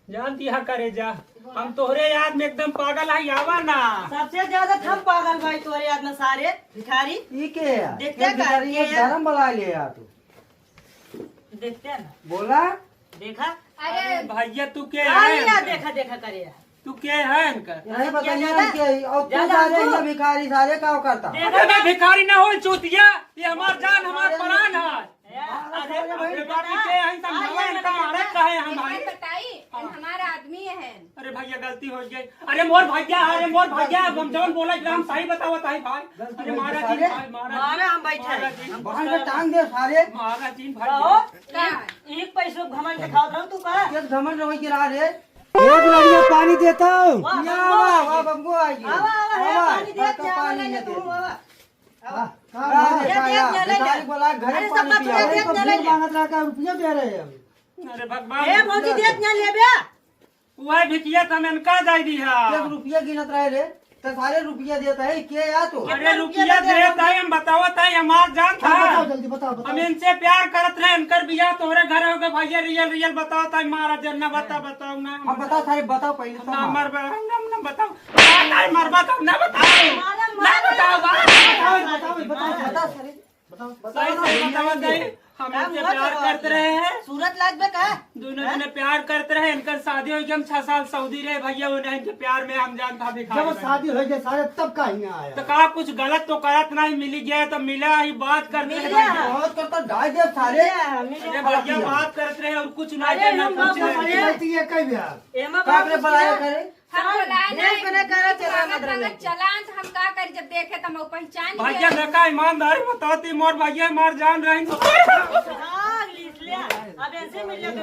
जानती है करे जा हम तोहरे याद में एकदम पागल है आवा ना। सबसे ज्यादा हम पागल भाई तोरे याद में सारे भिखारी। के यार देखते हैं भिखारी क्या? ये धर्म बला ले यार तू देखते हैं ना। बोला देखा अरे भैया तू के यार है देखा देखा करे यार। तू के है इनका नहीं बताइए ज्यादा- कि और तू ज्यादा सारे हमको- ये भिखारी सारे क्या करता अरे मैं भिखारी ना हो चूतिया ये हमार जान हमार प्राण है। अरे अरे बाकी के है सब भगवान का मारत रहे हमारे। बताई हमारा आदमी है। अरे भैया गलती हो गई। अरे मोर भैया हम जौन बोला हम सही बताओ ताई भाई। अरे महाराज जी भाई मारा हम बैठे हैं। महाराज जी बाहर में टांग दे सारे महाराज जी कहो भाई एक पैसों घमंड दिखाओ रहा तू का। एक घमंड रहो की राह रे एक लड़िया पानी देता हूँ वाह, या बब्बू वाह आई। वाह बब्बू आई आवा आवा है पानी दे का पानी ले दे तू आवा। भिखारी बोला घरे अरे पानी सब पिया बच्चे देख ले ले। मांगत रहा का रुपया दे रहे हैं अरे भगवान ए भौजी देख ना लेबे। वह भिकिया तो मैंने कहा जाई दी है। एक रुपया गिनत रहे रे तो सारे रुपया देता है के या तो अरे रुपया देता है हम बतावत है हमार जान था। बताओ जल्दी बताओ हम इनसे प्यार करत रहे इनकर बिया तोहरे घर हो गए भैया रियल बताओ ताई महाराज ना बताओ ना हम बताओ सारे बताओ पहले तो ना मर ना बताओ ताई मर बताओ ना बताओ ना बताओ बताओ सारे सही सही बताओ ताई हम इनसे प्यार करते रहे हैं। सूरत लाग बे का। दोनों जने प्यार करते रहे इनकर शादी हो गई हम 6 साल सऊदी रहे भैया उन्हें इनके प्यार में हम जान था भिखारी जब शादी हो गई सारे तब का ही आया तो कहा कुछ गलत तो करत नहीं मिली गया तो मिला ही बात करते रहे भैया। बहुत करता ढाई दे सारे अरे भैया बात करते रहे और कुछ नहीं अरे देना हम कुछ बात नहीं करते ये कई बिहार एमा काकरे बनाया करे हम बुलाए देख बने करे तेरा अगर मतलब चलान तो हम का करी जब देखे तो हम पहचान लिए। भैया देखा ईमानदारी बताती मोर भैया मार जान रहे हां लिख लिया अब ऐसे मिल ले तो